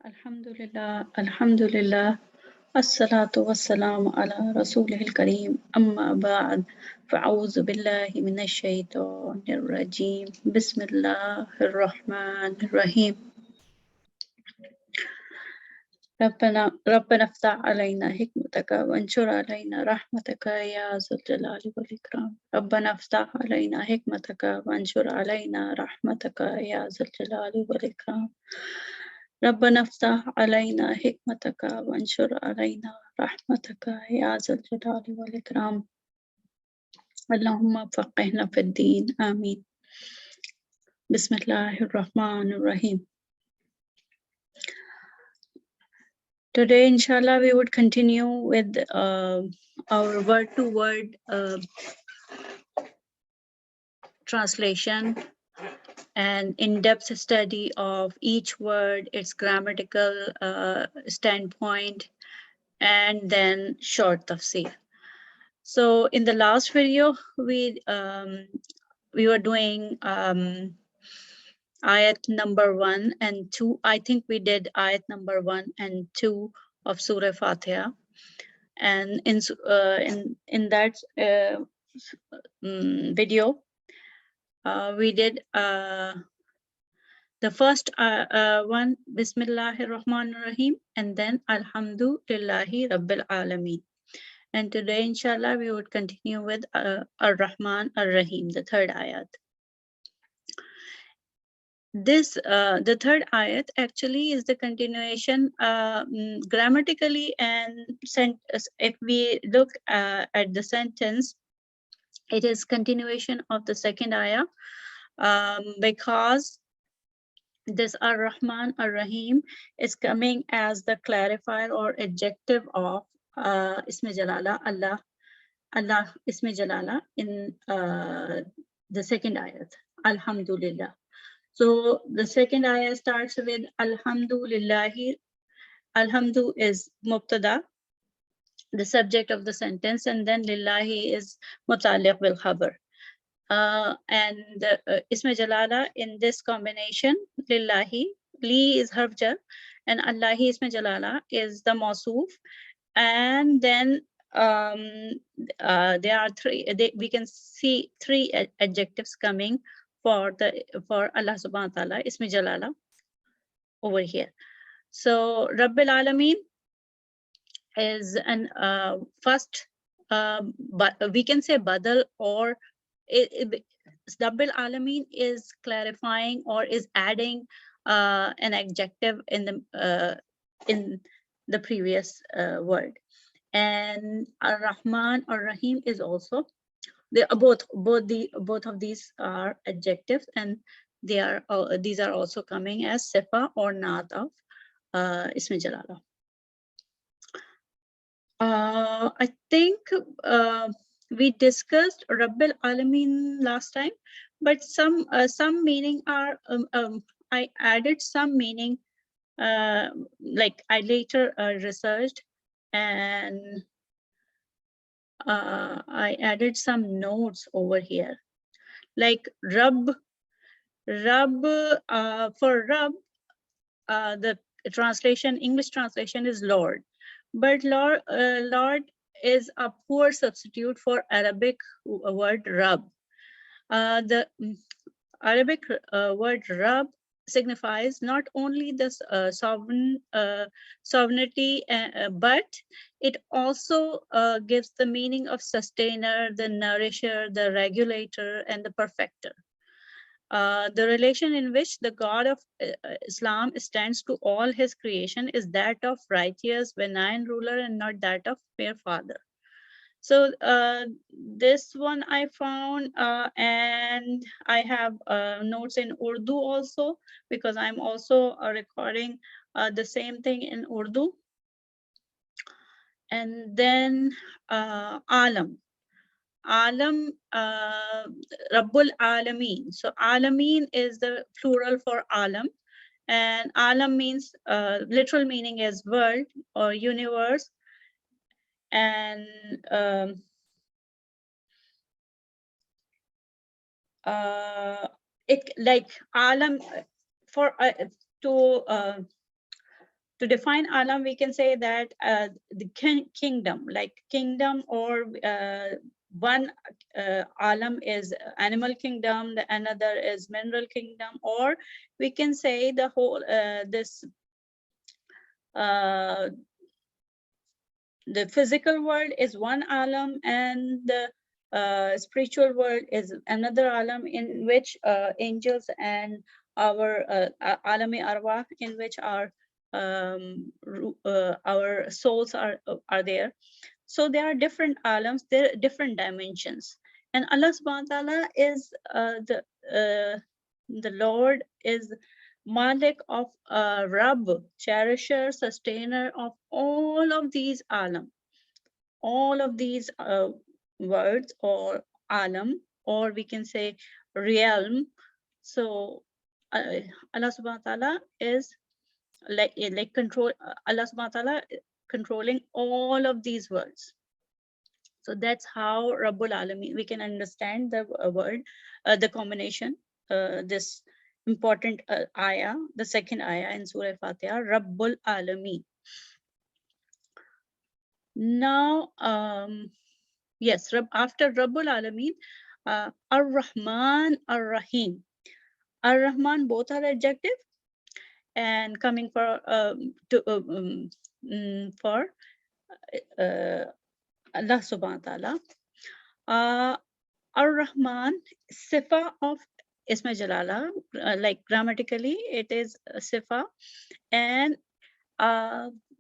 Alhamdulillah, Alhamdulillah, As-salatu was-salamu ala Rasulihil Kareem, amma ba'd, fa'awzu billahi minash shaitanir rajeem, Bismillahir Rahmanir Rahim. ربنا افتح علينا حكمتك وانشر علينا رحمتك يا ذا الجلال والإكرام. ربنا افتح علينا حكمتك وانشر علينا رحمتك يا ذا الجلال والإكرام. ربنا افتح علينا حكمتك وانشر علينا رحمتك يا ذا الجلال والإكرام. اللهم فقهنا في الدين. آمين. بسم الله الرحمن الرحيم. Today, inshallah, we would continue with our word-to-word translation and in-depth study of each word, its grammatical standpoint, and then short tafseer. So in the last video, we were doing ayat number 1 and 2. I think we did ayat number 1 and 2 of Surah Fatiha, and in that video, we did the first one, Bismillahir Rahmanir Rahim, and then Alhamdulillahi Rabbil Alameen. And today, inshallah, we would continue with Ar-Rahman Ar-Rahim, the third ayat. This, the third ayat actually is the continuation grammatically, and if we look at the sentence, it is continuation of the second ayah, because this Ar-Rahman Ar-Rahim is coming as the clarifier or adjective of Ismi Jalala, Allah Ismi Jalala in the second ayat, Alhamdulillah. So the second ayah starts with Alhamdulillahi. Alhamdu is Mubtada, the subject of the sentence, and then Lillahi is Mutaliq bil Khabar. And Isma Jalala in this combination, Lillahi, Li is harf jar, and Allahi Isma Jalala is the Mawsuf. And then there are we can see three adjectives coming for Allah subhanahu wa ta'ala, Ismi Jalala over here. So Rabbil Alameen is an first, but we can say badal, or Rabbil Alameen is clarifying or is adding an adjective in the previous word. And Ar-Rahman Ar-Rahim is also, both of these are adjectives, and they are these are also coming as sifa or naat of Ismi Jalala. I think we discussed Rabbil Alameen last time, but some meaning are I added some meaning, like I later researched, and I added some notes over here, like Rabb. For Rabb, the translation, English translation is Lord, but Lord is a poor substitute for Arabic word Rabb. The Arabic word Rabb signifies not only the sovereignty, but it also gives the meaning of sustainer, the nourisher, the regulator, and the perfecter. The relation in which the God of Islam stands to all his creation is that of righteous, benign ruler, and not that of mere father. So this one I found, and I have notes in Urdu also, because I'm also recording the same thing in Urdu. And then Alam. Alam, Rabbul Alameen. So Alameen is the plural for Alam, and Alam means, literal meaning is world or universe. And it like Alam, for To define alam, we can say that the kingdom, like kingdom, or one alam is animal kingdom, the another is mineral kingdom, or we can say the whole the physical world is one alam, and the spiritual world is another alam, in which angels and our alami arwah, in which our souls are there. So there are different alams, there are different dimensions, and Allah subhanahu wa ta'ala is the Lord is Malik of Rabb, cherisher, sustainer of all of these alam, all of these words, or alam, or we can say realm. So Allah subhanahu wa ta'ala is like control, Allah subhanahu wa ta'ala controlling all of these words. So that's how Rabbul Alamin, we can understand the word, the combination, this important ayah, the second ayah in Surah Fatiha, Rabbul Alamin. Now, yes, after Rabbul Alamin, Ar-Rahman, Ar-Rahim. Ar-Rahman, both are adjective, and coming for Allah subhanahu wa ta'ala. Ar-Rahman, sifa of Isma Jalala, like grammatically, it is a sifa, and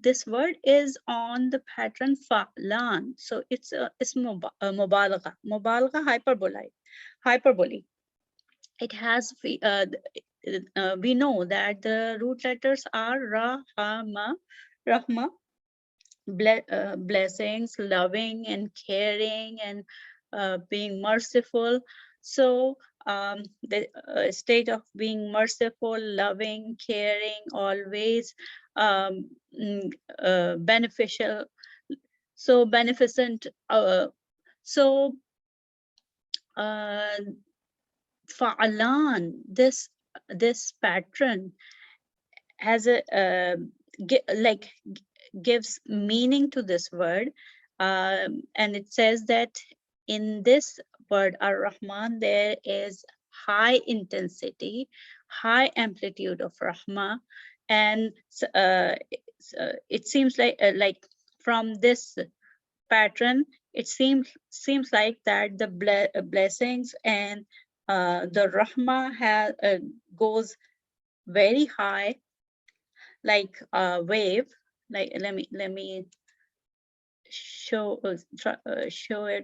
this word is on the pattern fa'lan. So it's mubalagha, hyperbole. It has, we know that the root letters are Ra, Ha, Ma, Rahma, blessings, loving and caring, and being merciful. So the state of being merciful, loving, caring, always beneficial, so beneficent. So fa'alan, this pattern has a gives meaning to this word, and it says that in this word Ar-Rahman there is high intensity, high amplitude of rahma, and it seems like from this pattern, it seems like that the blessings and the rahma goes very high, like a wave. Like let me show it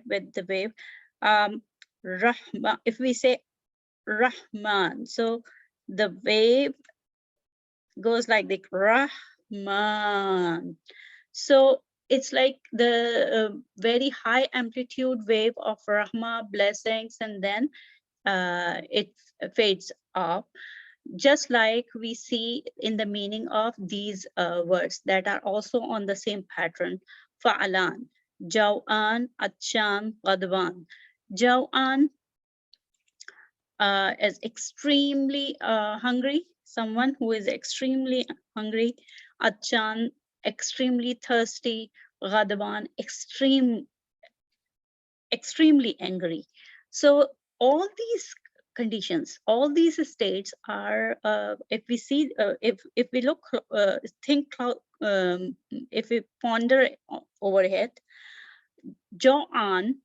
with the wave. Rahma, if we say Rahman, so the wave goes like the Rahman. So it's like the very high amplitude wave of Rahma, blessings, and then it fades off. Just like we see in the meaning of these words that are also on the same pattern. Fa'alan, Jaw'an, Achan, Ghadwan. Jaw'an is extremely hungry, someone who is extremely hungry. Achan, extremely thirsty. Ghadwan, extremely angry. So all these conditions, all these states are, if we see, if we look, think, if we ponder over it, Jo'an,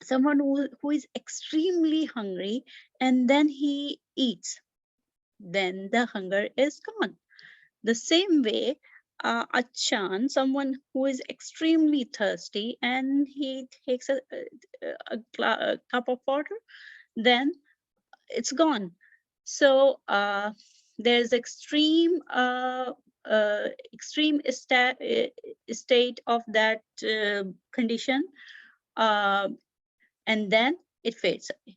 someone who is extremely hungry, and then he eats, then the hunger is gone. The same way, Achan, someone who is extremely thirsty, and he takes a cup of water, then it's gone. So there's extreme state of that condition, and then it fades away.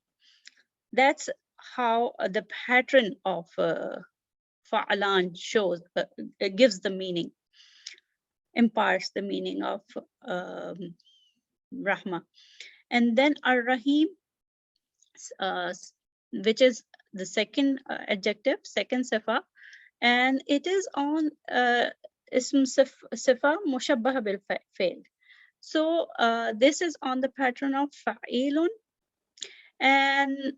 That's how the pattern of fa'alan shows, gives the meaning, imparts the meaning of rahma. And then ar-rahim, which is the second adjective, second sifa, and it is on ism sifa mushabbah bil fi'l. So this is on the pattern of fa'ilun, and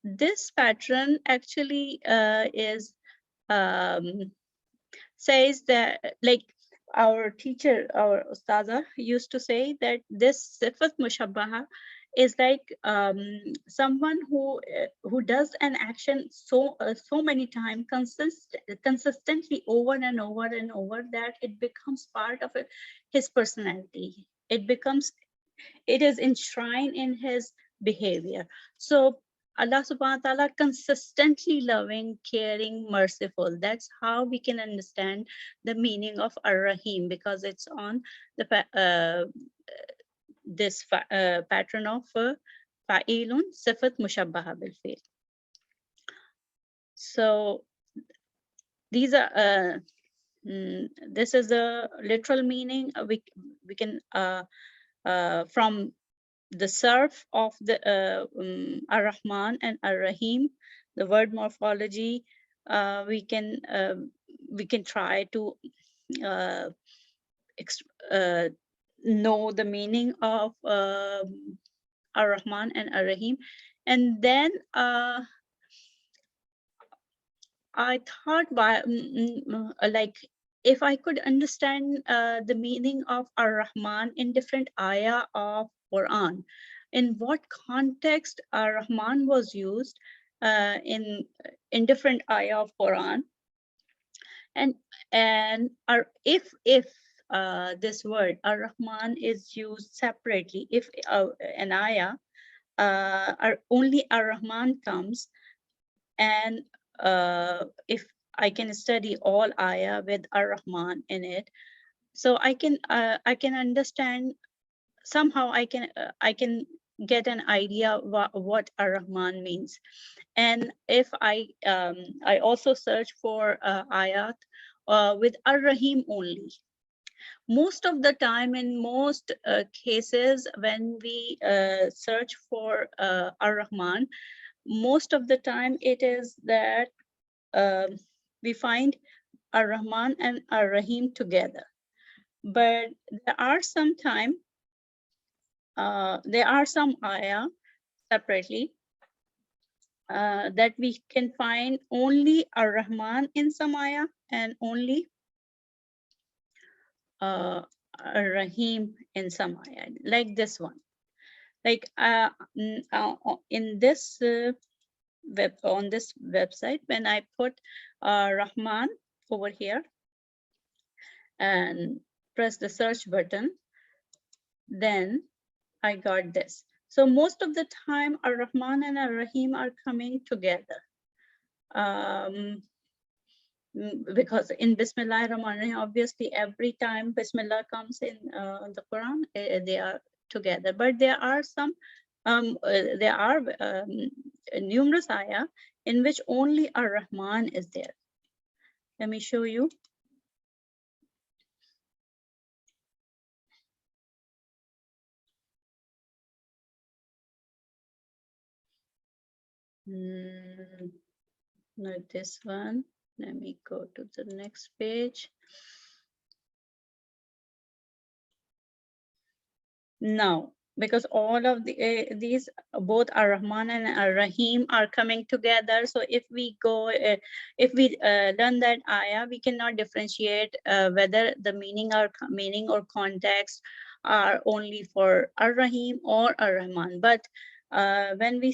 this pattern actually is says that, like, our teacher, our ustaza used to say that this sifat mushabbaha is like someone who does an action so many times consistently over and over and over that it becomes part of his personality. It is enshrined in his behavior. So Allah subhanahu wa ta'ala consistently loving, caring, merciful. That's how we can understand the meaning of Ar-Rahim, because it's on the this pattern of fa'ilun sifat mushabbaha bil fi'l. So these are this is the literal meaning. We can from the sarf of the Ar-Rahman and Ar-Rahim, the word morphology, we can try to know the meaning of Ar-Rahman and Ar-Rahim. And then I thought, like, if I could understand the meaning of Ar-Rahman in different ayah of Quran, in what context Ar-Rahman was used in different ayah of Quran, and if this word Ar-Rahman is used separately, if an ayah only Ar-Rahman comes, and if I can study all ayah with Ar-Rahman in it, so I can understand somehow. I can get an idea what Ar-Rahman means. And if I also search for ayat with Ar-Rahim only, most of the time, in most cases, when we search for Ar-Rahman, most of the time it is that we find Ar-Rahman and Ar-Rahim together. But there are some ayah separately that we can find only Ar-Rahman in some ayah and only Ar-Rahim in some ayah, like this one. Like in this on this website, when I put Rahman over here and press the search button, then I got this. So most of the time Ar-Rahman and Ar-Rahim are coming together. Because in Bismillah Rahman Rahim, obviously every time Bismillah comes in the Quran, they are together. But there are some numerous ayah in which only Ar-Rahman is there. Let me show you. Not this one. Let me go to the next page. Now, because all of these, both Ar-Rahman and Ar-Rahim are coming together. So if we go, if we learn that ayah, we cannot differentiate whether the meaning or context are only for Ar-Rahim or Ar-Rahman. But when we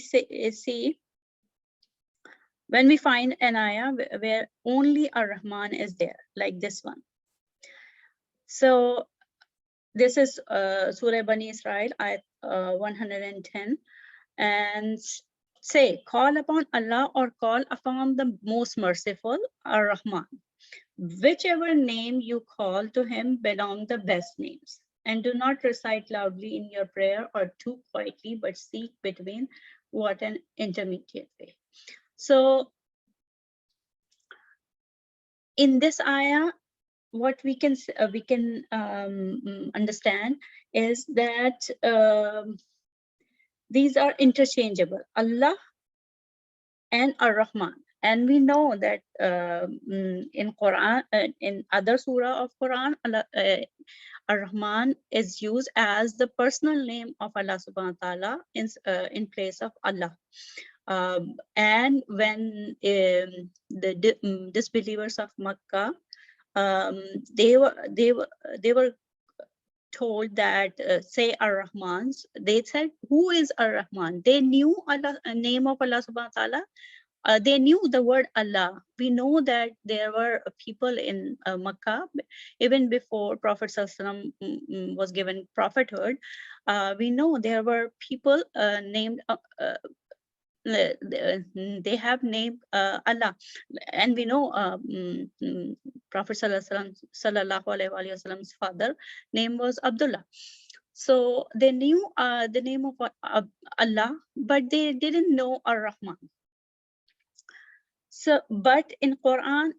when we find an ayah where only Ar-Rahman is there, like this one. So this is Surah Bani Israel, ayat 110. And say, call upon Allah or call upon the most merciful, Ar-Rahman. Whichever name you call to him belong the best names. And do not recite loudly in your prayer or too quietly, but seek between what an intermediate way. So in this ayah, what we can understand is that these are interchangeable, Allah and Ar-Rahman. And we know that in Quran, in other surah of Quran, Ar-Rahman is used as the personal name of Allah subhanahu wa ta'ala in place of Allah. And when the disbelievers of Makkah, they were told that say Ar-Rahmans, they said, who is Ar-Rahman? They knew Allah, name of Allah subhanahu wa ta'ala. They knew the word Allah. We know that there were people in Makkah, even before Prophet ﷺ was given prophethood. We know there were people named, they have named Allah. And we know Prophet Sallallahu Alaihi Wasallam's father name was Abdullah. So they knew the name of Allah, but they didn't know Ar-Rahman. So, but in Quran,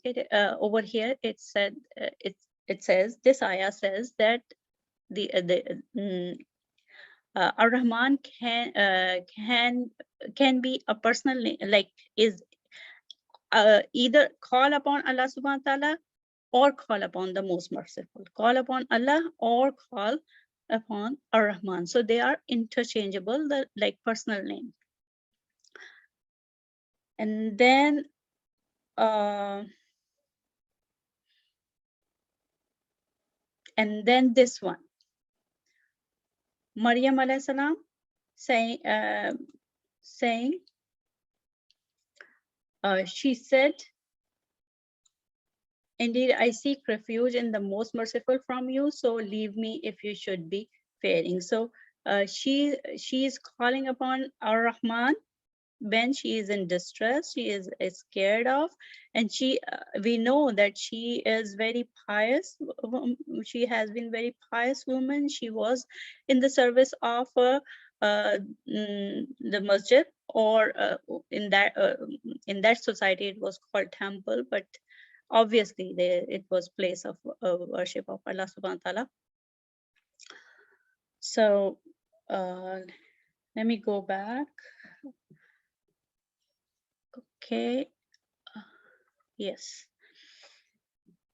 over here it said it says, this ayah says that the Ar-Rahman can be a personal name, like is either call upon Allah subhanahu wa ta'ala or call upon the most merciful, call upon Allah or call upon Ar-Rahman. So they are interchangeable, the like personal name. And then this one, Maryam alayhi salam saying, she said, indeed, I seek refuge in the most merciful from you, so leave me if you should be fearing. So she is calling upon Ar-Rahman when she is in distress, she is scared of, and we know that she is very pious. She has been very pious woman. She was in the service of the masjid, or in that society it was called temple, but obviously it was place of worship of Allah subhanahu wa ta'ala. So let me go back. Okay, yes.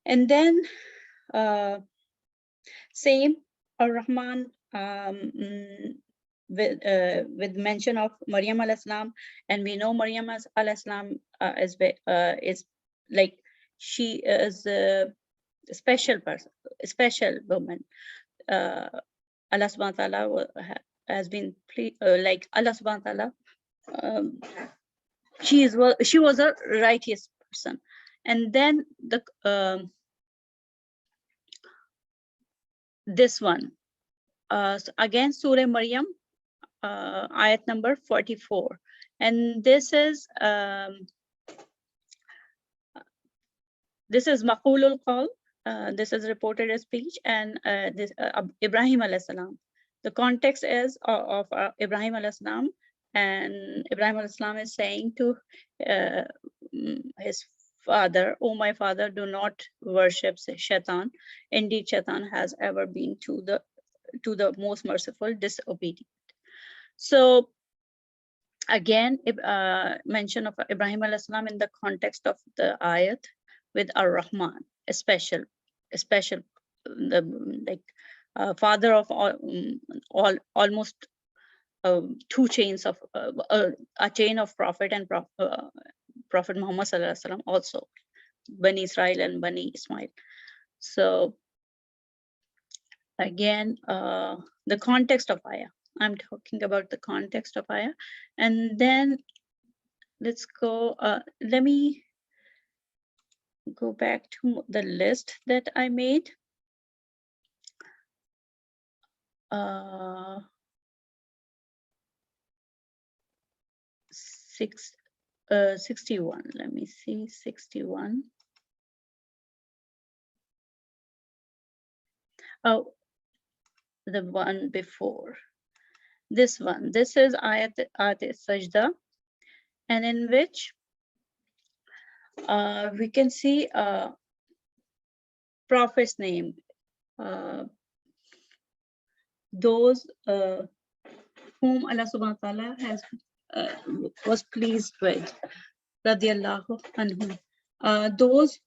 And then same Ar-Rahman with mention of Maryam alayhi salam, and we know Maryam alayhi salam is like, she is a special person, a special woman. Allah subhanahu wa ta'ala has been like Allah subhanahu wa ta'ala, she was a righteous person. And then the this one, so again Surah Maryam, ayat number 44, and this is Maqulul Qawl. This is reported as speech, and this Ibrahim alayhi salam. The context is of Ibrahim alayhi salam, and Ibrahim alayhi salam is saying to his father, "Oh my father, do not worship Shaitan. Indeed, Shaitan has ever been to the most merciful disobedient." So again, mention of Ibrahim alayhi salam in the context of the ayat with Ar-Rahman, a special, like father of all almost two chains of a chain of prophet and Prophet Muhammad sallallahu alaihi wasallam, also Bani Israel and Bani Ismail. So again, the context of ayah. I'm talking about the context of ayah, and then let's go. Let me go back to the list that I made. 61. Let me see, 61. Oh, the one before. This one. This is ayat sajda, and in which we can see prophet's name, those whom Allah subhanahu wa ta'ala was pleased with. radiallahu anhum. Those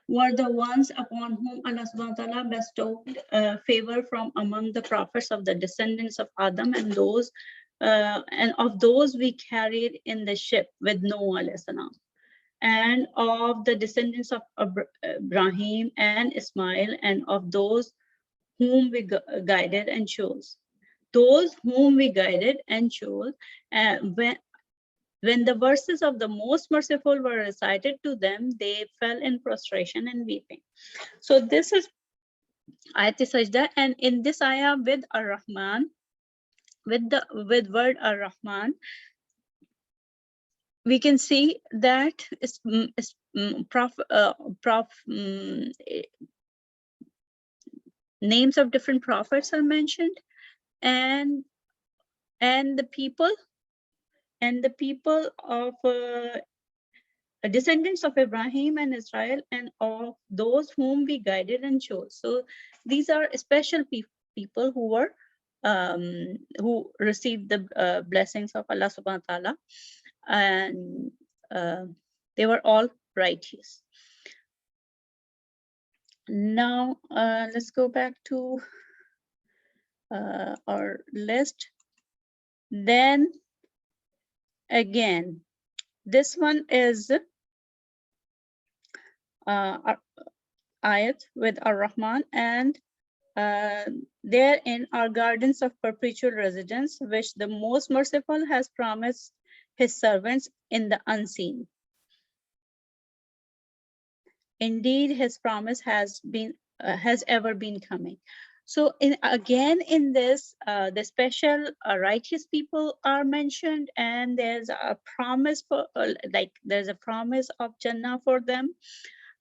were the ones upon whom Allah subhanahu wa ta'ala bestowed favor from among the prophets of the descendants of Adam, and of those we carried in the ship with Noah alayhi salam, and of the descendants of Ibrahim and Ismail, and of those whom we guided and chose. Those whom we guided and chose, when the verses of the most merciful were recited to them, they fell in prostration and weeping. So this is Ayat Sajda, and in this ayah with Ar-Rahman, with word Ar-Rahman, we can see that names of different prophets are mentioned, and the people of descendants of Ibrahim and Israel, and of those whom we guided and chose. So these are special people who were who received the blessings of Allah subhanahu wa ta'ala, and they were all righteous. Now let's go back to our list. Then again, this one is ayat with Ar-Rahman, and therein are gardens of perpetual residence, which the most merciful has promised his servants in the unseen. Indeed, his promise has ever been coming. So again in this, the special righteous people are mentioned, and there's a promise for there's a promise of Jannah for them.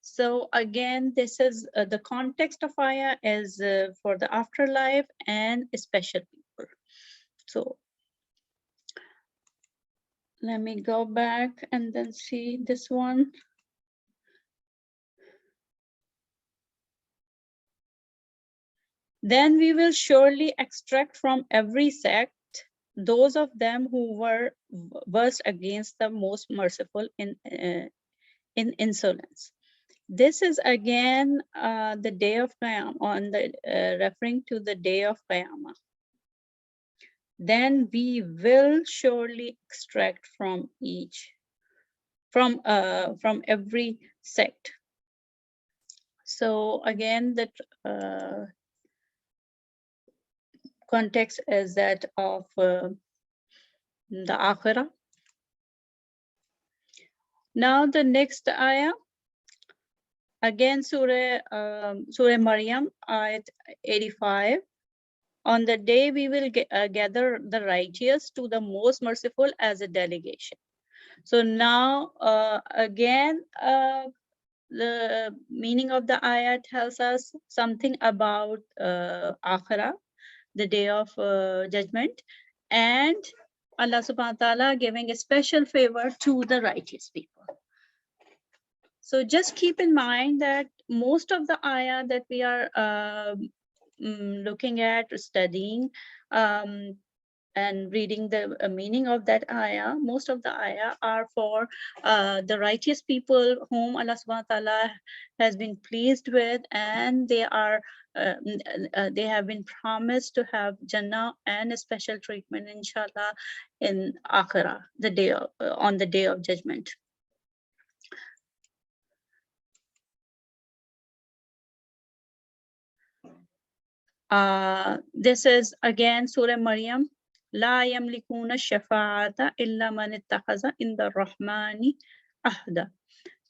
So again, this is the context of ayah is for the afterlife and special people. So let me go back and then see this one. Then we will surely extract from every sect those of them who were versed against the most merciful in insolence. This is again the day of Qiyamah, referring to the day of Qiyamah. Then we will surely extract from every sect. So again, the context is that of the Akhirah. Now the next ayah, again Surah Maryam, ayat 85. On the day we will gather the righteous to the most merciful as a delegation. So now again, the meaning of the ayah tells us something about Akhirah, the day of judgment, and Allah subhanahu wa ta'ala giving a special favor to the righteous people. So just keep in mind that most of the ayah that we are looking at, studying, and reading the meaning of that ayah, most of the ayah are for the righteous people whom Allah subhanahu wa ta'ala has been pleased with, and they have been promised to have Jannah and a special treatment, inshallah, in Akhirah, on the day of judgment. This is again Surah Maryam. La yamlikuna shafa'ata illa man ittakhadha inda rahmani ahda.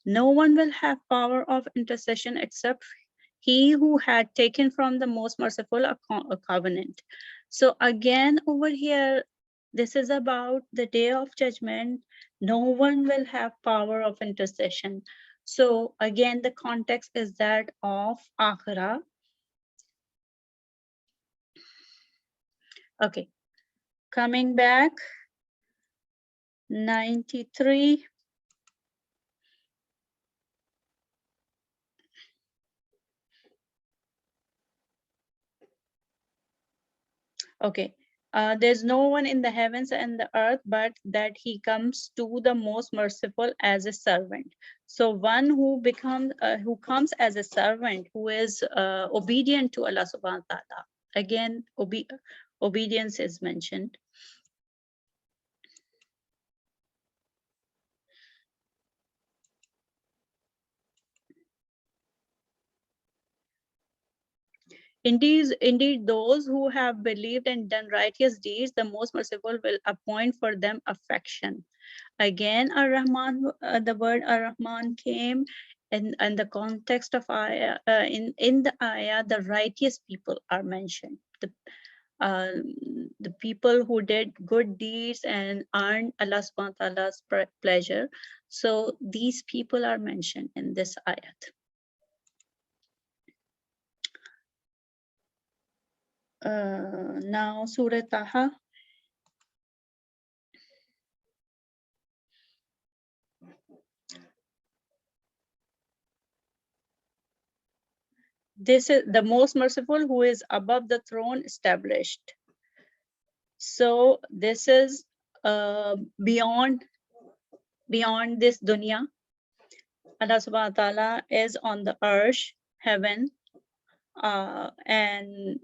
No one will have power of intercession except he who had taken from the most merciful a covenant. So again over here, this is about the day of judgment. No one will have power of intercession. So again, the context is that of Akhirah. Okay, coming back, 93. Okay, There's no one in the heavens and the earth, but that he comes to the most merciful as a servant. So one who comes as a servant, who is obedient to Allah subhanahu wa ta'ala. Again, obedience is mentioned. Indeed, those who have believed and done righteous deeds, the most merciful will appoint for them affection. Again, Ar-Rahman, the word Ar-Rahman came in the context of ayah. In the ayah, the righteous people are mentioned. The people who did good deeds and earned Allah subhanahu wa ta'ala's pleasure. So these people are mentioned in this ayat. Now Surah Taha. This is the most merciful, who is above the throne established. So this is beyond this dunya. Allah subhanahu wa ta'ala is on the arsh, heaven, and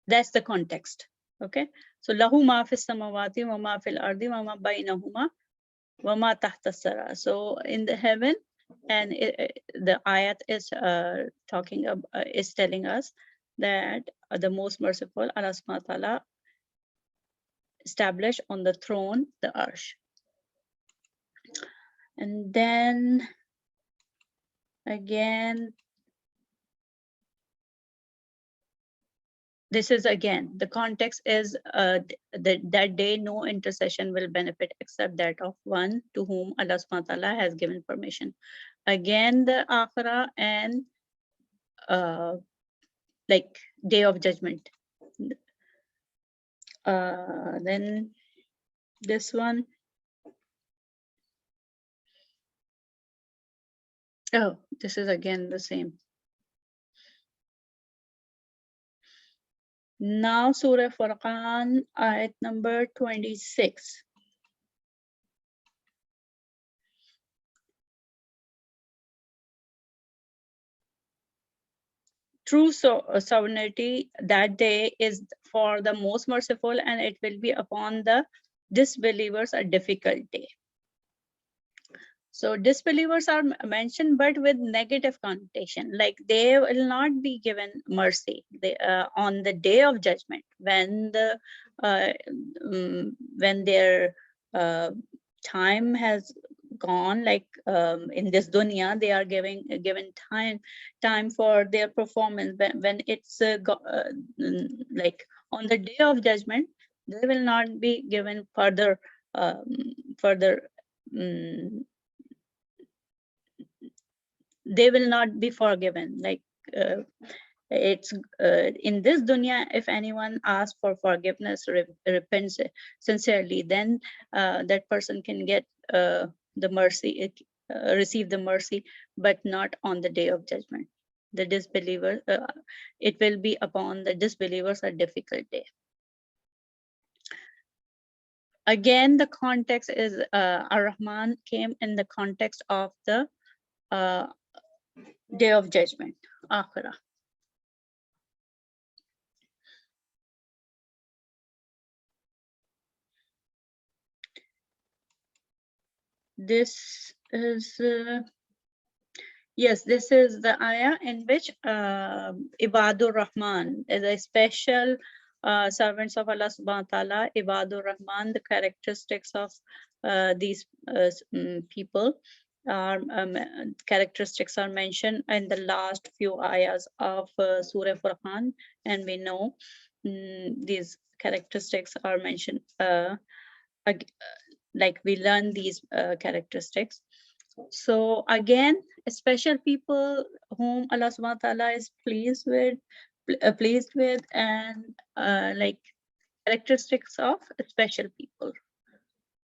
that's the context. Okay, so lahu ma fis samawati wa ma fil ardi wa ma bainahuma wa ma tahta sara. So in the heaven, and the ayat is is telling us that the most merciful, Allah subhanahu wa ta'ala, established on the throne, the arsh. And then again, this is again, the context is that day no intercession will benefit except that of one to whom Allah subhanahu wa ta'ala has given permission. Again, the akhirah and like day of judgment. Then this one. Oh, this is again the same. Now Surah Furqan, ayat number 26. True sovereignty that day is for the most merciful, and it will be upon the disbelievers a difficult day. So disbelievers are mentioned, but with negative connotation, like they will not be given mercy on the day of judgment, when their time has gone, like in this dunya, they are given time for their performance. When it's like on the day of judgment, they will not be given further they will not be forgiven. Like it's in this dunya, if anyone asks for forgiveness, repents sincerely, then that person can get the mercy, receive the mercy, but not on the day of judgment. The disbeliever, it will be upon the disbelievers a difficult day. Again, the context is Ar-Rahman came in the context of the day of judgment, akhirah. This is yes, this is the ayah in which Ibadur Rahman is a special servants of Allah subhanahu wa ta'ala. Ibadur Rahman, the characteristics of these people characteristics are mentioned in the last few ayahs of Surah Furqan, and we know these characteristics are mentioned like we learn these characteristics. So again, special people whom Allah subhanahu wa ta'ala is pleased with, and like characteristics of special people,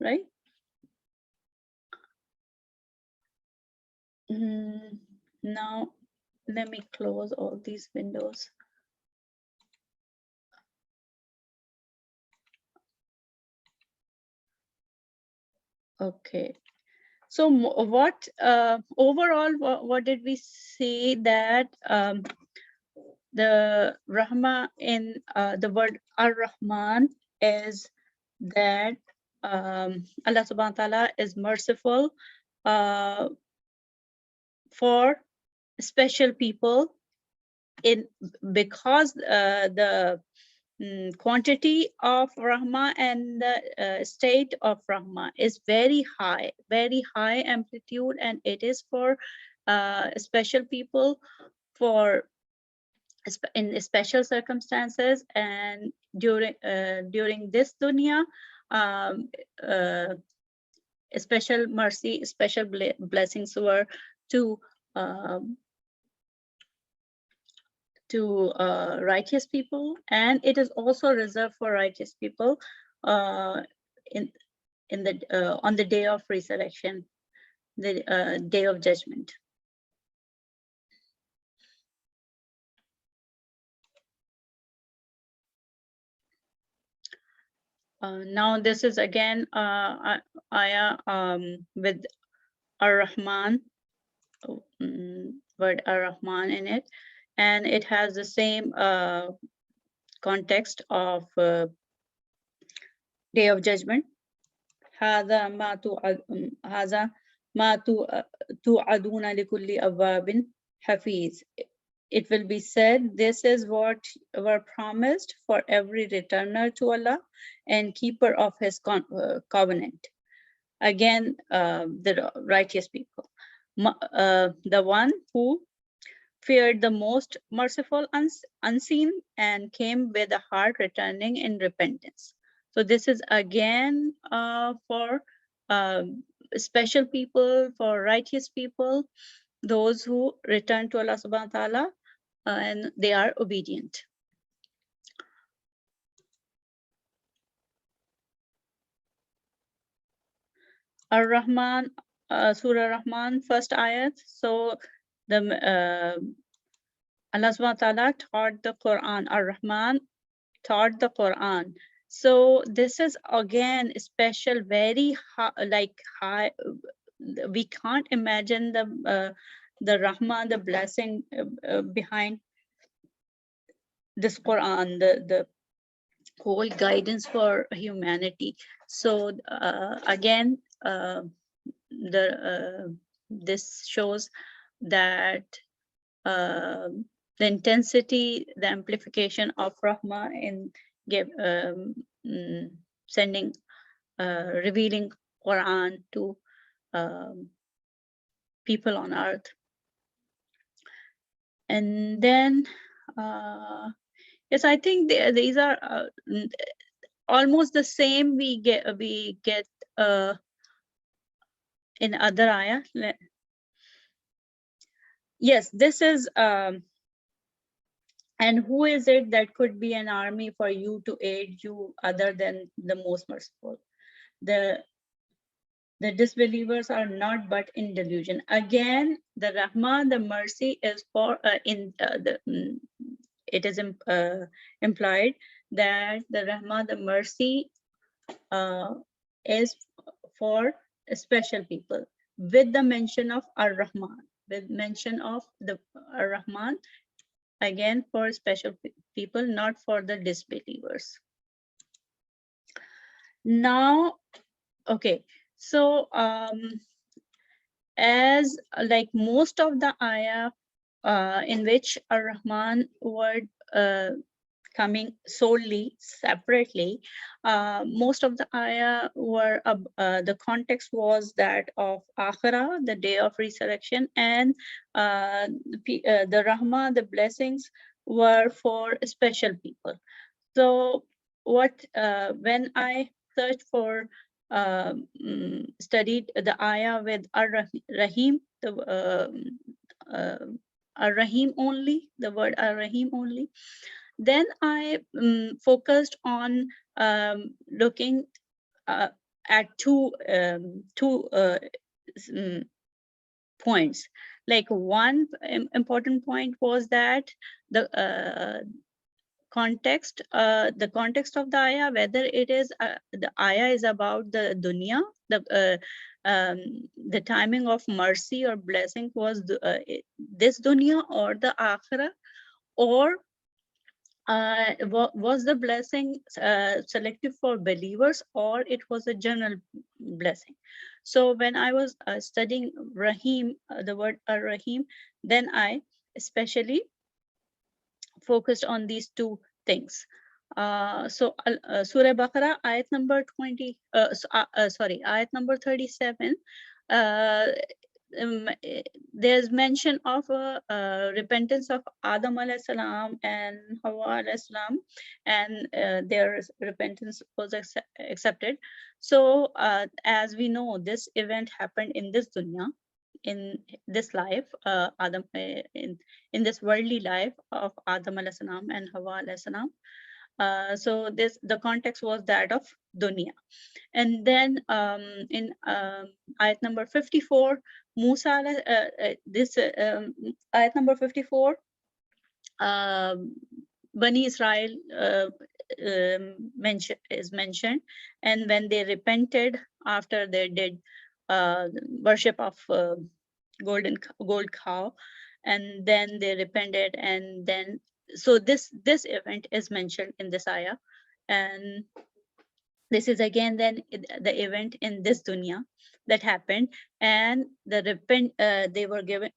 right? Now let me close all these windows. Okay. So what overall, what did we say that the Rahma in the word Ar-Rahman is that Allah subhanahu wa ta'ala is merciful for special people because the quantity of Rahma and the state of Rahma is very high amplitude, and it is for special people for in special circumstances, and during this dunya, special mercy, special blessings were to righteous people, and it is also reserved for righteous people in the on the day of resurrection, the day of judgment. Now this is again ayah with Ar-Rahman, word Ar-Rahman in it, and it has the same context of day of judgment. هذا ما توعدون لكل أواب حفيظ. It will be said, this is what were promised for every returner to Allah and keeper of his covenant. Again, the righteous people. The one who feared the most merciful unseen and came with a heart returning in repentance. So this is again for special people, for righteous people, those who return to Allah subhanahu wa ta'ala and they are obedient. Ar-Rahman, Surah Rahman, first ayat. So the Allah subhanahu wa ta'ala taught the Quran. Ar-Rahman taught the Quran. So this is again special, very high. We can't imagine the Rahman, the blessing behind this Quran, the whole guidance for humanity. So again, this shows that the intensity, the amplification of Rahma in sending, revealing Quran to people on earth. And then, yes, I think these are almost the same we get in other ayah. Yes, this is and who is it that could be an army for you to aid you other than the most merciful? The disbelievers are not but in delusion. Again, the Rahma, the mercy is for it is implied that the Rahma, the mercy is for special people with the mention of Ar-Rahman, with mention of the Ar-Rahman, again for special people, not for the disbelievers. Now, okay, so as like most of the ayah in which Ar-Rahman word coming solely separately, most of the ayah were the context was that of Akhirah, the day of resurrection, and the Rahma, the blessings, were for special people. So what when I searched for studied the ayah with Ar-Rahim, the Ar-Rahim only, the word Ar-Rahim only, then I focused on looking at two points. Like one important point was that the context, the context of the ayah, whether it is the ayah is about the dunya, the timing of mercy or blessing was this dunya or the akhirah, or was the blessing selective for believers, or it was a general blessing. So when I was studying Rahim, the word Rahim, then I especially focused on these two things. Surah Baqarah, ayat number 20, ayat number 37, there's mention of repentance of Adam alayhi salam and Hawa alayhi salam, and their repentance was accepted. So as we know, this event happened in this dunya, in this life, Adam, in this worldly life of Adam alayhi salam and Hawa alayhi salam. So the context was that of dunya. And then in ayat number 54, Musa, ayat number 54, Bani Israel is mentioned, and when they repented after they did worship of gold cow, and then they repented, and then so this event is mentioned in this ayah, and this is again then the event in this dunya that happened, and they were given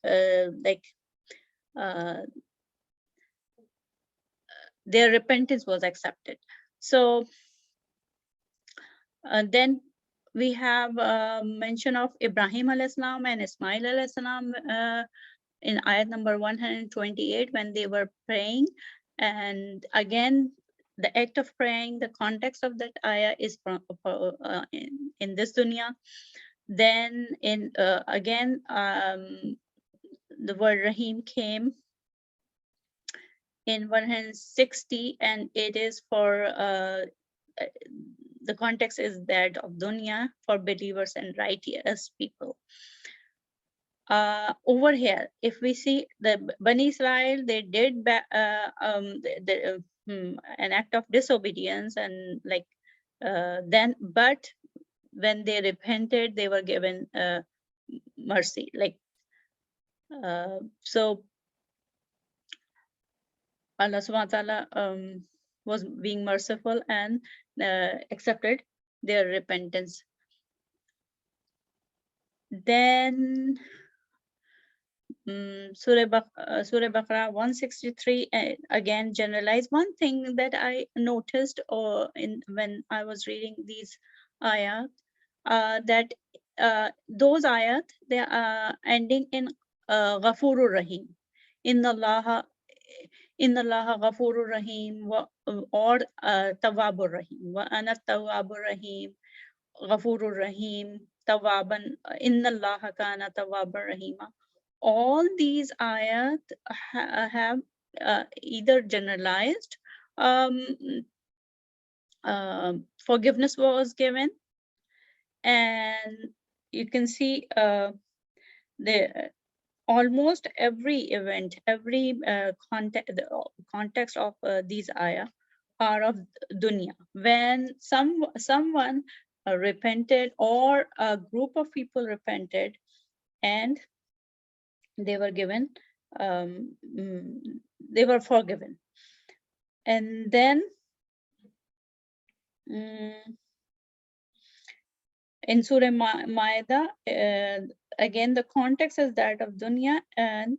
their repentance was accepted. So then we have mention of Ibrahim alayhi salam and Ismail alayhi salam in ayat number 128 when they were praying, and again the act of praying, the context of that ayah is in this dunya. Then in again the word Rahim came in 160, and it is for the context is that of dunya for believers and righteous people. Over here, if we see the Bani Israel, they did an act of disobedience, and then, but when they repented, they were given mercy. So Allah subhanahu wa ta'ala was being merciful and accepted their repentance. Then Surah Baqarah 163 again generalized. One thing that I noticed when I was reading these ayat, that those ayat, they are ending in Ghafurur Rahim. Inna Allah Ghafurur Rahim, or Tawwabur Rahim. Wa ana Tawwabur Rahim, Ghafurur Rahim, Tawwaban, Inna Allah kana Tawwabar Rahima. All these ayat have either generalized forgiveness was given, and you can see the almost every event, every context of these ayah are of dunya. When someone repented, or a group of people repented, and they were given, they were forgiven. And then in Surah Ma'idah, again, the context is that of dunya, and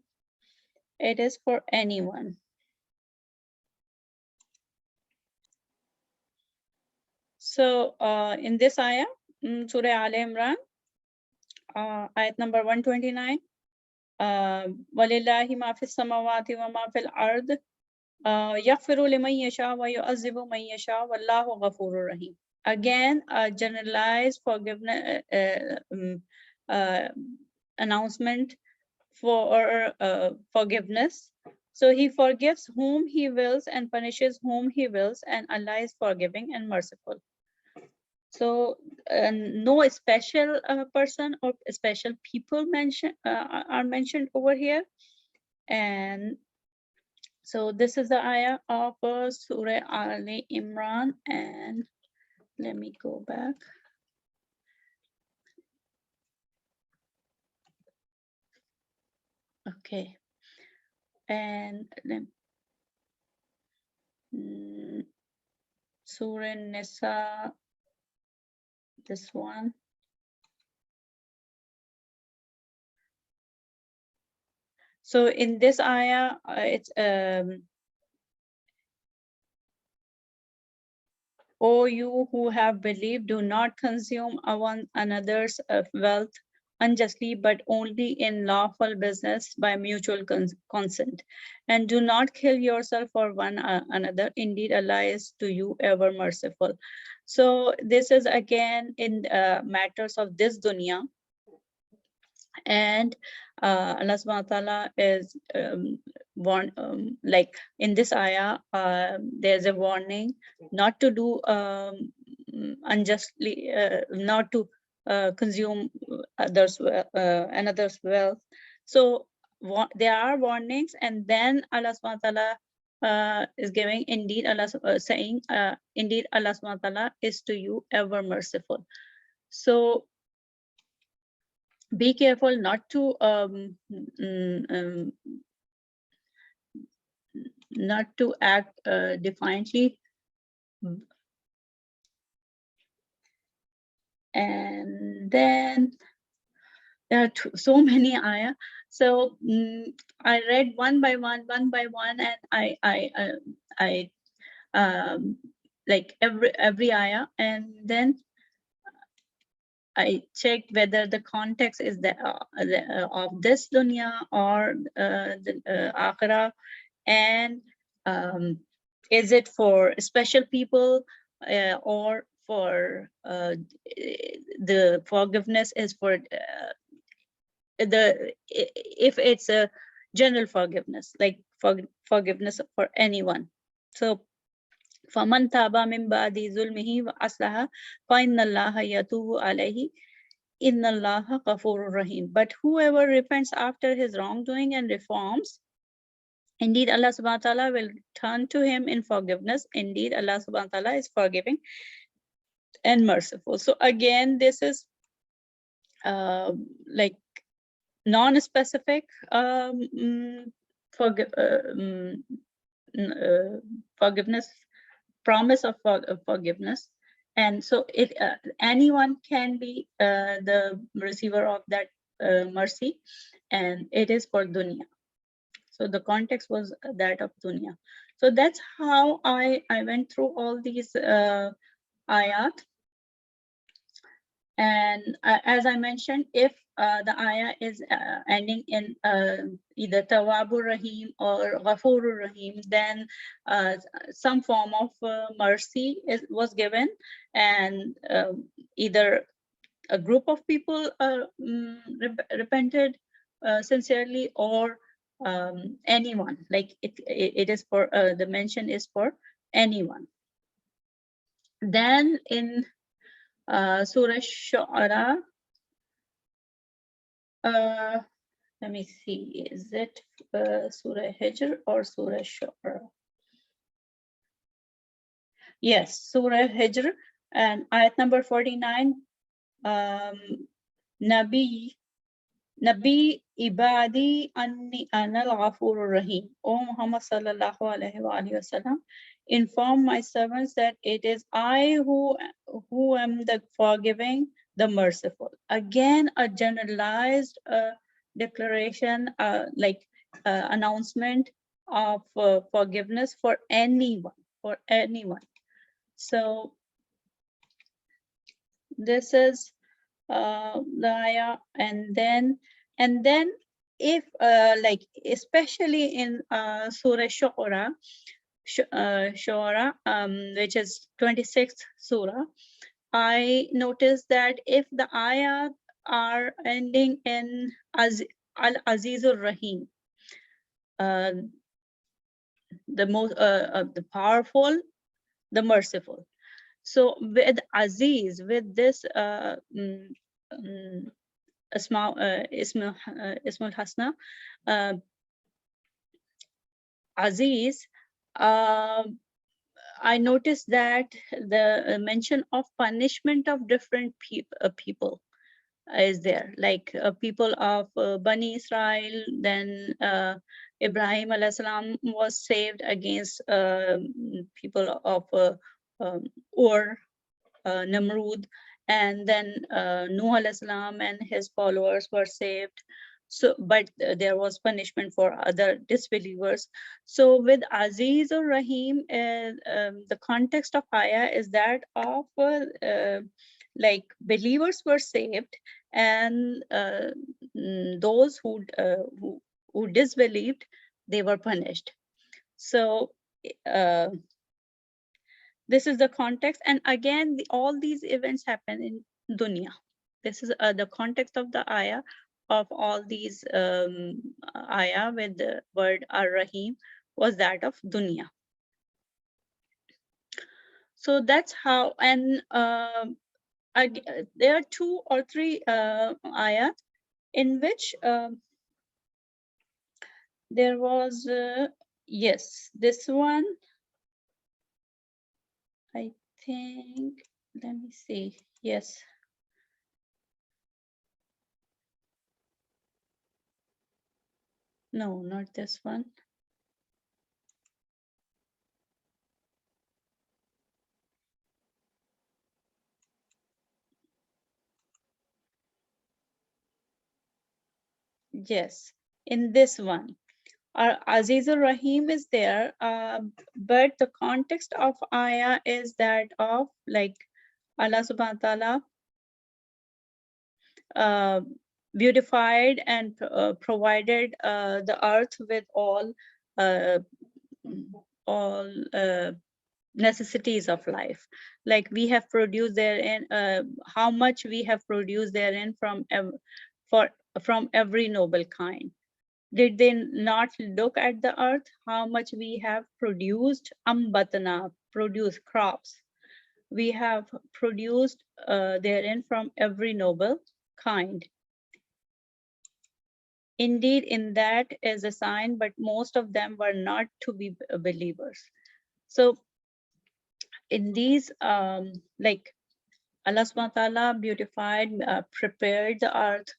it is for anyone. So in this ayah, Surah Al Imran, ayat number 129, وَلِلَّهِ مَا فِي السَّمَاوَاتِ وَمَا فِي الْأَرْضِ يَغْفِرُ لِمَنْ يَشَاءُ وَيُعَذِّبُ مَنْ يَشَاءُ وَاللَّهُ غَفُورٌ رَحِيمٌ. Again, a generalized forgiveness announcement for forgiveness. So he forgives whom he wills and punishes whom he wills, and Allah is forgiving and merciful. So no special person or special people are mentioned over here. And So this is the ayah of Surah Ali Imran, and let me go back. Okay, and then Surah Nisa, this one. So in this ayah, it's O you who have believed, do not consume one another's wealth unjustly, but only in lawful business by mutual consent. And do not kill yourself or one another. Indeed, Allah is to you ever merciful. So this is again in matters of this dunya. And Allah subhanahu wa ta'ala is like in this ayah, there's a warning not to do unjustly, not to consume another's wealth. So there are warnings, and then Allah subhanahu wa ta'ala is giving, indeed Allah saying, indeed Allah subhanahu wa ta'ala is to you ever merciful. So be careful not to not to act defiantly, and then there are so many ayah. So I read one by one, and I like every ayah, and then I checked whether the context is of this dunya or the akhirah, and is it for special people or for the forgiveness is for if it's a general forgiveness, like forgiveness for anyone. So فَمَنْ تَابَ مِنْ بَعْدِ ظُلْمِهِ وَأَصْلَحَ فَإِنَّ اللَّهَ يَتُوبُ عَلَيْهِ إِنَّ اللَّهَ غَفُورٌ رَحِيمٌ. But whoever repents after his wrongdoing and reforms, indeed Allah subhanahu wa ta'ala will turn to him in forgiveness. Indeed Allah subhanahu wa ta'ala is forgiving and merciful. So again, this is like non-specific forgiveness, promise of forgiveness, and so it anyone can be the receiver of that mercy, and it is for dunya. So the context was that of dunya. So that's how I went through all these ayat. And as I mentioned, if the ayah is ending in either Tawwabur Rahim or Ghafurur Rahim, then some form of mercy was given, and either a group of people repented sincerely, or anyone, like it is for the mention is for anyone. Then in Surah Shu'ara, let me see, is it Surah Hijr or Surah Shu'ara? Yes, Surah Hijr, and ayat number 49. Nabi ibadi anni anal ghafurur rahim. O Muhammad sallallahu alaihi wasallam, inform my servants that it is I who am the forgiving, the merciful. Again, a generalized declaration, like announcement of forgiveness for anyone, So this is the ayah, and then if like especially in Surah Shu'ara, which is 26th surah, I noticed that if the ayah are ending in Al-Azizur Rahim, the most the powerful, the merciful. So with Aziz, with this Ismul Hasna, Aziz, I noticed that the mention of punishment of different people is there, like people of Bani Israel. Then Ibrahim alayhi salam was saved against people of Ur, Namrud, and then Nuh alayhi salam and his followers were saved. So, but there was punishment for other disbelievers. So with Aziz or Rahim, the context of ayah is that of like believers were saved, and those who disbelieved, they were punished. So this is the context, and again, all these events happen in dunya. This is the context of the ayah of all these ayah with the word ar-Rahim was that of dunya. So that's how, and there are 2 or 3 ayat in which there was, yes, this one, I think, let me see, yes. No, not this one. Yes, in this one. Our Aziz Rahim is there, but the context of ayah is that of like Allah subhanahu wa ta'ala beautified and provided the earth with all necessities of life. Like we have produced therein, how much we have produced therein from every noble kind. Did they not look at the earth, how much we have produced? Ambatana, produce crops. We have produced therein from every noble kind. Indeed, in that is a sign, but most of them were not to be believers. So in these, like Allah subhanahu wa ta'ala beautified, prepared the earth,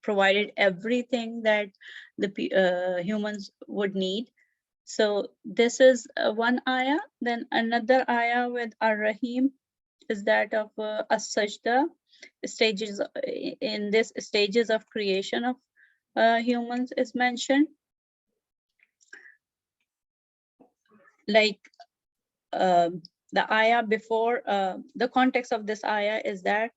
provided everything that the humans would need. So this is one ayah. Then another ayah with ar-Rahim is that of as-sajda, stages in this stages of creation of humans is mentioned. Like the ayah before, the context of this ayah is that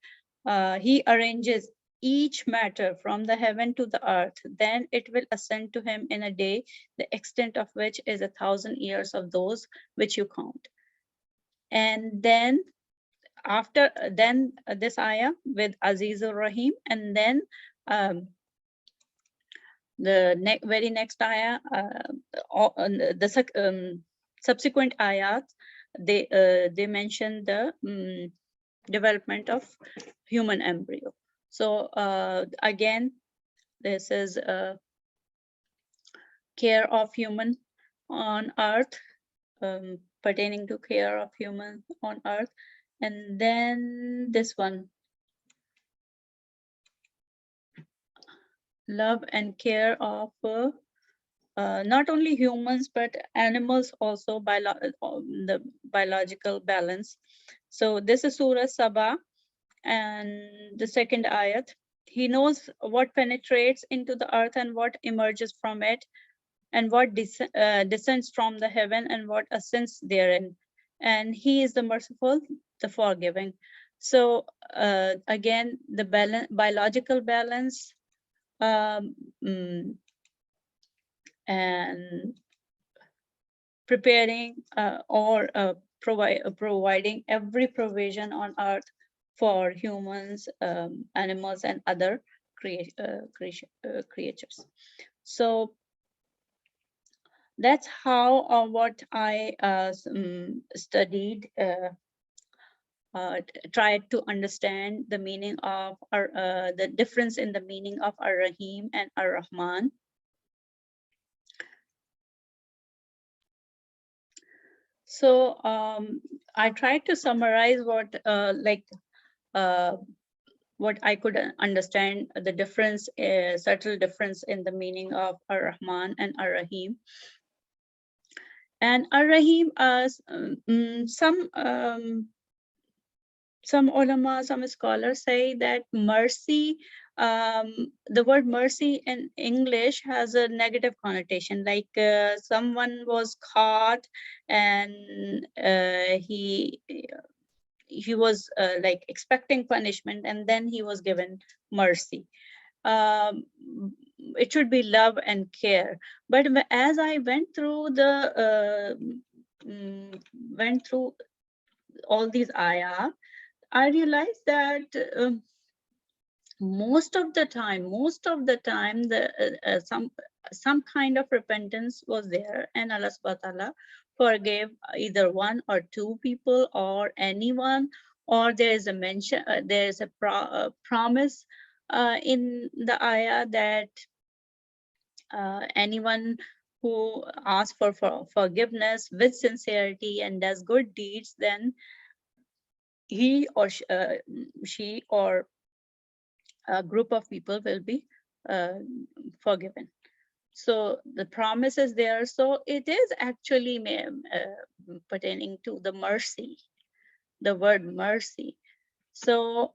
he arranges each matter from the heaven to the earth, then it will ascend to him in a day, the extent of which is 1,000 years of those which you count. And then after this ayah with Azizur Rahim, and then the very next ayah, the subsequent ayat, they mention the development of human embryo. So again, this is care of human on earth, pertaining to care of human on earth. And then this one, love and care of not only humans but animals also, the biological balance. So this is Surah Sabah, and the second ayat. He knows what penetrates into the earth and what emerges from it, and what descends from the heaven and what ascends therein. And he is the merciful, the forgiving. So again, the biological balance, and preparing or providing every provision on earth for humans, animals, and other creatures. So that's how what I studied, tried to understand the meaning of the difference in the meaning of ar-Rahim and ar-Rahman. So I tried to summarize what what I could understand the difference, subtle difference in the meaning of Ar-Rahman and Ar-Rahim. And Ar-Rahim, some ulama, some scholars say that mercy, the word mercy in English has a negative connotation, like someone was caught and he was like expecting punishment, and then he was given mercy. It should be love and care. But as I went through all these ayah, I realized that most of the time, some kind of repentance was there, and Allah subhanahu wa ta'ala forgave either one or two people or anyone, or there is a mention, there is a promise in the ayah that anyone who asks for forgiveness with sincerity and does good deeds, then he or she or a group of people will be forgiven. So the promise is there. So it is actually pertaining to the mercy, the word mercy. So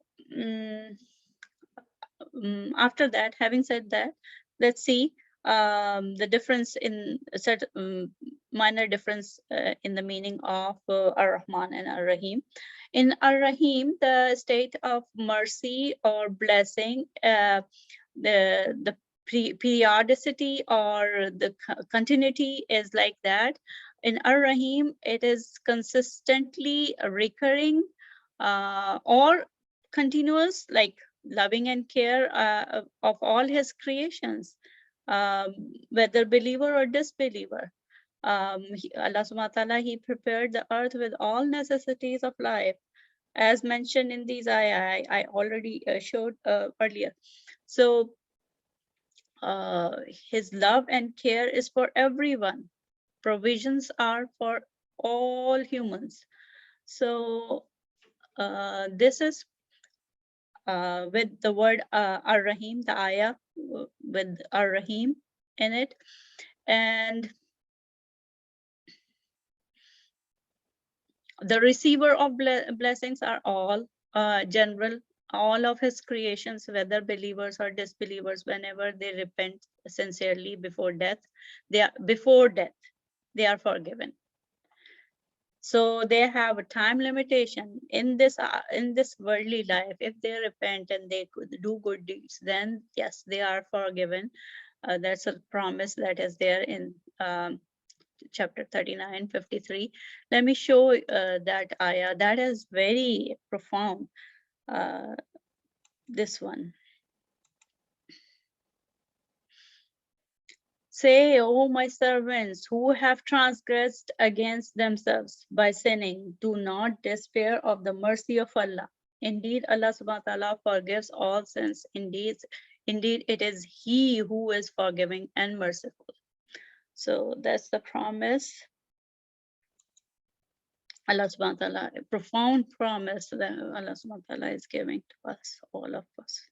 after that, having said that, let's see the difference in certain minor difference in the meaning of Ar-Rahman and Ar-Rahim. In Ar-Rahim, the state of mercy or blessing, the periodicity or the continuity is like that. In Ar-Rahim, it is consistently recurring or continuous, like loving and care of all his creations, whether believer or disbeliever. Allah subhanahu wa ta'ala, he prepared the earth with all necessities of life, as mentioned in these ayah. I already showed earlier. So his love and care is for everyone. Provisions are for all humans. So this is with the word Ar-Rahim, the ayah with Ar-Rahim in it. And the receiver of blessings are all general, all of his creations, whether believers or disbelievers, whenever they repent sincerely before death, they are forgiven. So they have a time limitation in this worldly life. If they repent and they could do good deeds, then yes, they are forgiven. That's a promise that is there in chapter 39:53. Let me show that ayah. That is very profound. This one. Say, O my servants who have transgressed against themselves by sinning, do not despair of the mercy of Allah. Indeed, Allah subhanahu wa ta'ala forgives all sins. Indeed, it is He who is forgiving and merciful. So that's the promise. Allah subhanahu wa ta'ala, a profound promise that Allah subhanahu wa ta'ala is giving to us, all of us.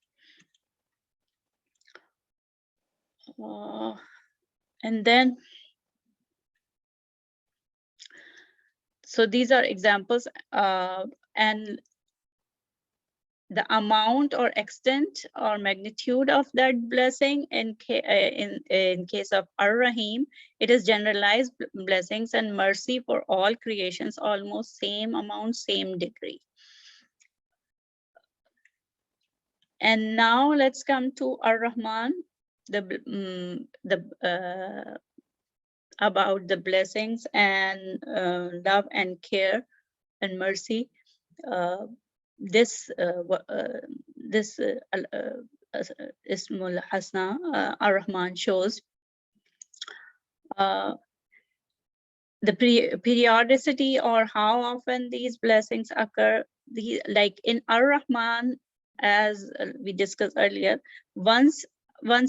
And then, so these are examples, and the amount or extent or magnitude of that blessing in case of Ar-Rahim, it is generalized blessings and mercy for all creations, almost same amount, same degree. And now let's come to Ar-Rahman, about the blessings and love and care and mercy. This Ismul Hasna, Ar-Rahman, shows the periodicity or how often these blessings occur. Like in Ar-Rahman, as we discussed earlier, once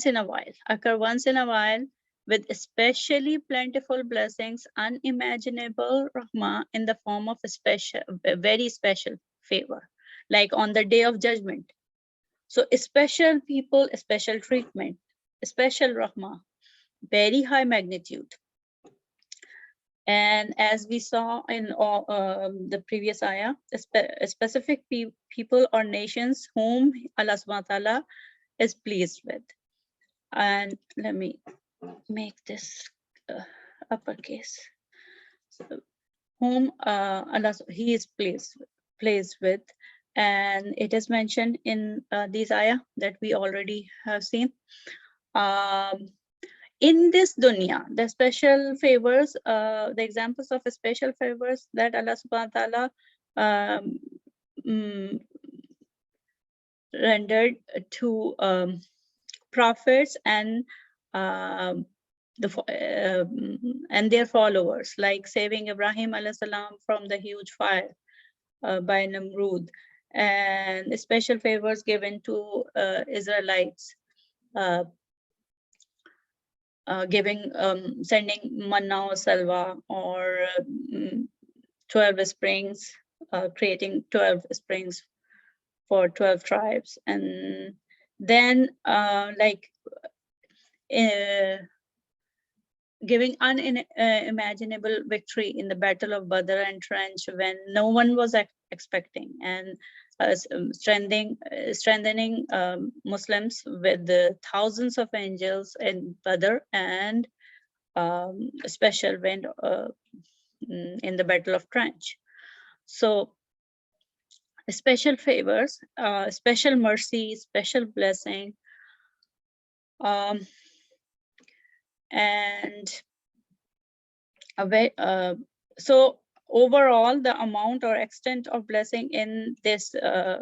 in a while, occur once in a while, with especially plentiful blessings, unimaginable rahmah in the form of a very special favor, like on the day of judgment. So special people, special treatment, special rahmah, very high magnitude. And as we saw in all, the previous ayah, specific people or nations whom Allah subhanahu wa ta'ala is pleased with. And let me make this uppercase. So, whom He is pleased with. And it is mentioned in these ayah that we already have seen. In this dunya, the special favors, the examples of special favors that Allah subhanahu wa ta'ala rendered to prophets and their followers, like saving Ibrahim alayhi salam from the huge fire by Namrud, and special favors given to Israelites, sending manna or salwa, or 12 springs, creating 12 springs for 12 tribes, and then giving unimaginable victory in the Battle of Badr and Trench when no one was expecting, and strengthening Muslims with the thousands of angels in Badr, and a special win in the Battle of Trench. So special favors, special mercy, special blessing, and so overall, the amount or extent of blessing in this Allah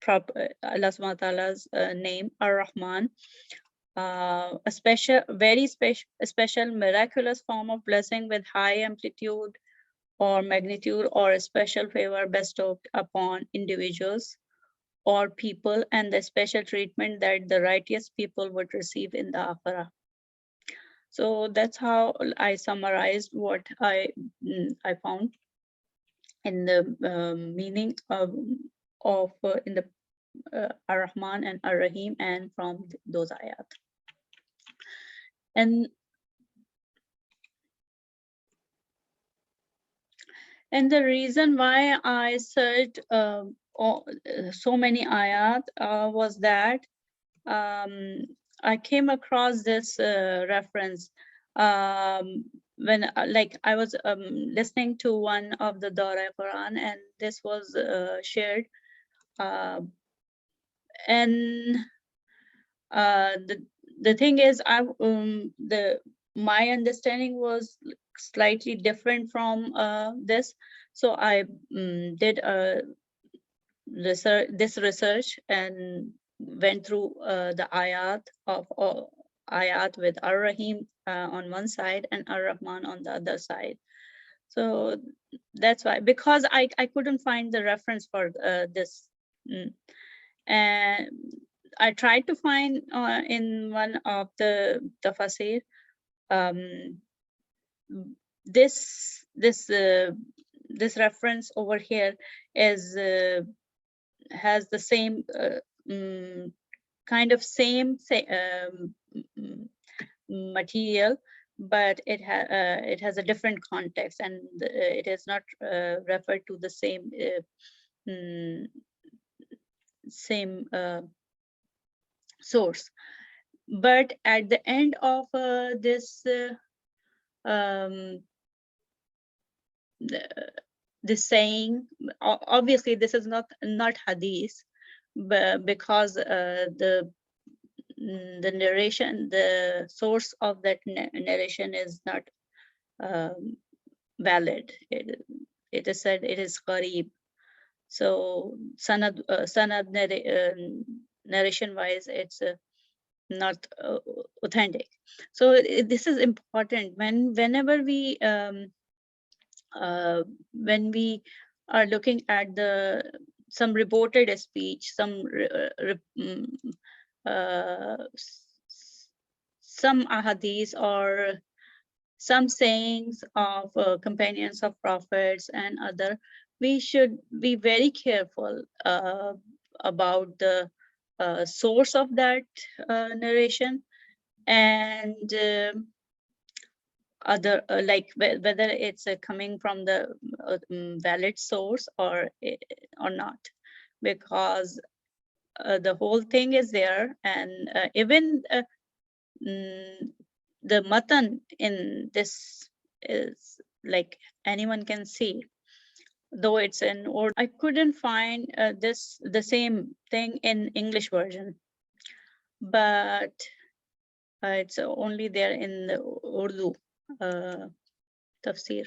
subhanahu wa ta'ala's name, Ar-Rahman, a very special miraculous form of blessing with high amplitude or magnitude, or a special favor bestowed upon individuals or people, and the special treatment that the righteous people would receive in the Akhirah. So that's how I summarized what I found in the meaning of in the Ar-Rahman and Ar-Rahim, and from those ayat. And the reason why I searched so many ayat was that I came across this reference when I was listening to one of the Daura-e Quran, and this was shared, and the thing is, my understanding was slightly different from this, so I did this research and went through the ayat with Ar-Rahim on one side and Ar-Rahman on the other side. So that's why, because I couldn't find the reference for this, and I tried to find in one of the Tafseer this reference over here is has the same kind of same material, but it has a different context, and it is not referred to the same source. But at the end of this saying, obviously this is not hadith, but because the narration, the source of that narration is not valid. It is said it is qarib. So sanad narration wise, it's not authentic. So this is important whenever we when we are looking at some reported some ahadith or some sayings of companions of prophets and other, we should be very careful about the source of that narration, and other like whether it's coming from the valid source or not, because the whole thing is there, and even the matan in this is like anyone can see, though it's in order. I couldn't find the same thing in English version, but it's only there in the Urdu tafsir.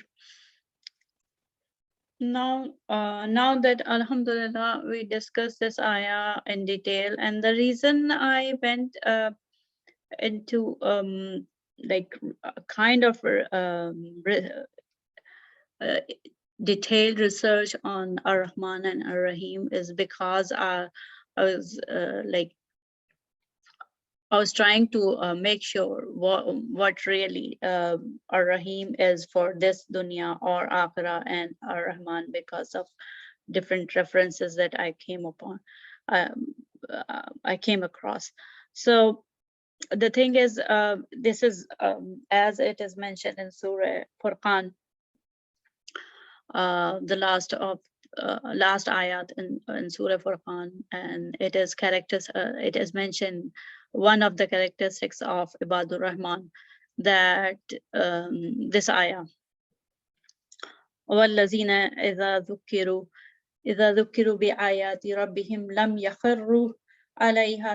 Now that alhamdulillah we discussed this ayah in detail, and the reason I went into like kind of detailed research on Ar-Rahman and Ar-Rahim is because I was trying to make sure what really Ar-Rahim is for this dunya or akhirah, and Ar-Rahman because of different references that I came upon, I came across. So the thing is, this is as it is mentioned in Surah Furqan, the last ayat in Surah Furqan, and it is characters. It is mentioned one of the characteristics of Ibadur Rahman, that this ayah, وَالَّذِينَ إِذَا ذُكِّرُوا بِآيَاتِ رَبِّهِمْ لَمْ يَخِرُّوا عَلَيْهَا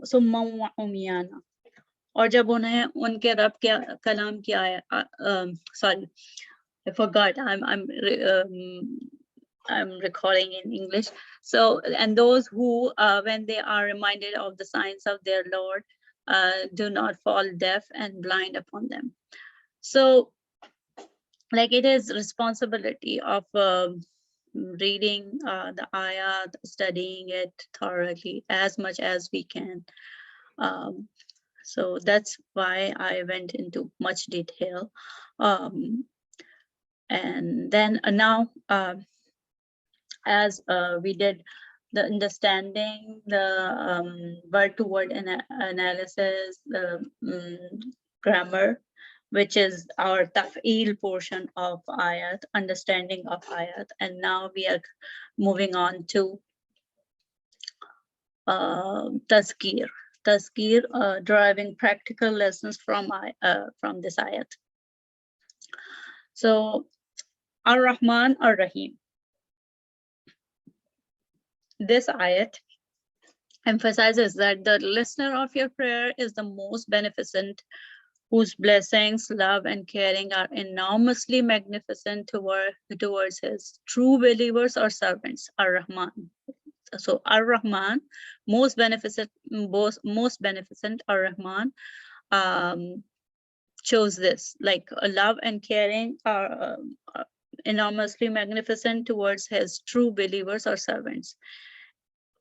صُمًّا وَعُمْيَانًا. और जब उन्हें उनके रब के कलाम की आया, sorry, I forgot. I'm recording in English. So, and those who, when they are reminded of the signs of their Lord, do not fall deaf and blind upon them. So, like, it is responsibility of reading the ayat, studying it thoroughly as much as we can. So that's why I went into much detail. And then now, as we did the understanding, the word-to-word analysis, the grammar, which is our taf'il portion of ayat, understanding of ayat, and now we are moving on to Tazkeer, deriving practical lessons from this ayat. So, Ar-Rahman, Ar-Rahim. This ayat emphasizes that the listener of your prayer is the most beneficent, whose blessings, love, and caring are enormously magnificent towards his true believers or servants, Ar-Rahman. So Ar-Rahman, most beneficent Ar-Rahman, chose this, like love and caring are enormously magnificent towards his true believers or servants.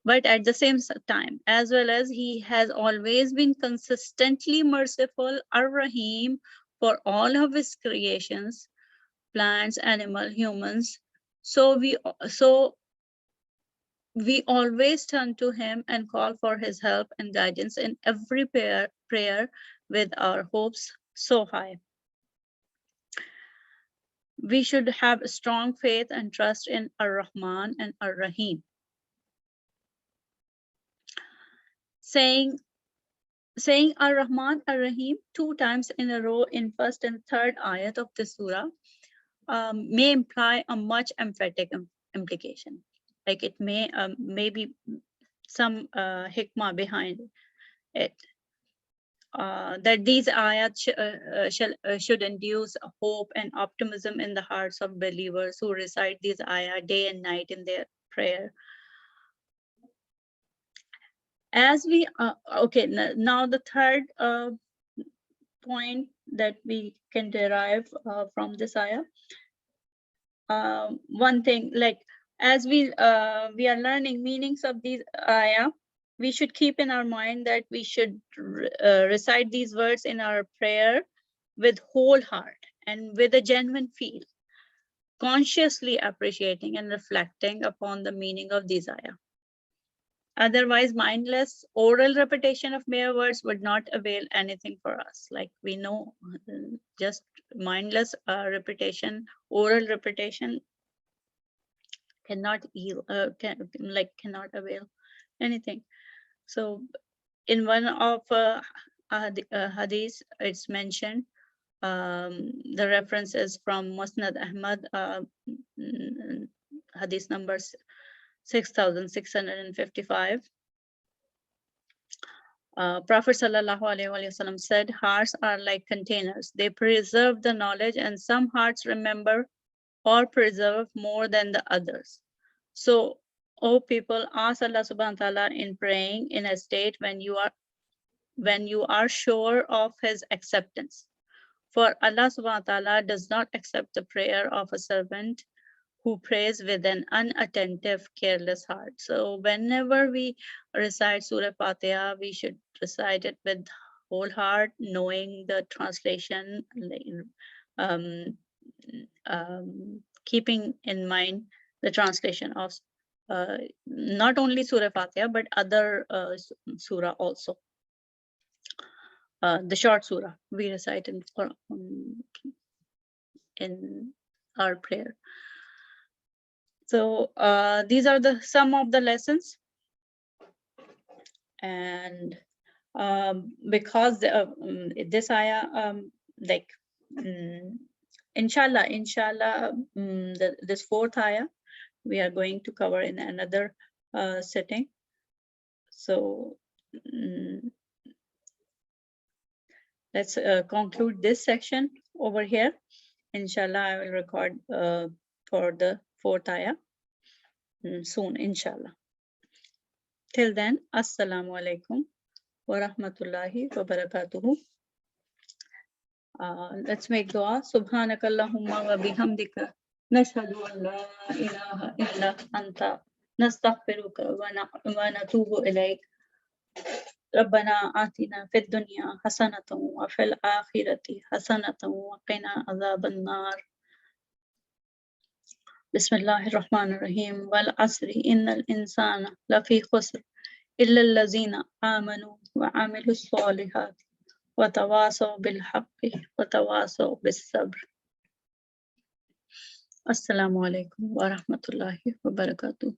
But at the same time, as well as he has always been consistently merciful, Ar-Rahim, for all of his creations, plants, animals, humans. So we always turn to him and call for his help and guidance in every prayer with our hopes so high. We should have strong faith and trust in Ar-Rahman and Ar-Rahim. Saying Ar-Rahman, Ar-Rahim 2 times in a row in first and third ayat of the surah may imply a much emphatic implication. Like it may maybe some hikmah behind it. That these ayat should induce hope and optimism in the hearts of believers who recite these ayat day and night in their prayer. As we okay, now the third point that we can derive from this ayah. One thing, like as we are learning meanings of these ayah, we should keep in our mind that we should recite these words in our prayer with whole heart and with a genuine feel, consciously appreciating and reflecting upon the meaning of these ayah. Otherwise, mindless oral repetition of mere words would not avail anything for us. Like we know, just mindless repetition, oral repetition cannot cannot avail anything. So in one of hadith, it's mentioned, the reference is from Musnad Ahmad, hadith number 6655. Prophet Sallallahu Alaihi Wasallam said, hearts are like containers. They preserve the knowledge, and some hearts remember or preserve more than the others. So, O people, ask Allah Subhanahu wa Ta'ala in praying in a state when you are sure of His acceptance. For Allah Subhanahu wa Ta'ala does not accept the prayer of a servant who prays with an unattentive, careless heart. So whenever we recite Surah Fatiha, we should recite it with whole heart, knowing the translation, keeping in mind the translation of not only Surah Fatiha, but other surah also. The short surah we recite in our prayer. So these are some of the lessons, and because this ayah, inshallah, this fourth ayah we are going to cover in another sitting. So let's conclude this section over here. Inshallah, I will record for the fourth ayah soon, inshallah. Till then, assalamu alaikum wa rahmatullahi wa barakatuhu. Let's make dua. Subhanakallahumma wa bihamdika nashhadu an la ilaha illa anta nastaghfiruka wa natubu ilayk. ربنا آتنا في الدنيا حسنة وفي الآخرة حسنة وقنا عذاب النار. بسم الله الرحمن الرحيم. والعصر إن الإنسان لفي خسر إلا الذين آمنوا وعملوا الصالحات وتواصوا بالحق وتواصوا بالصبر. السلام عليكم ورحمة الله وبركاته.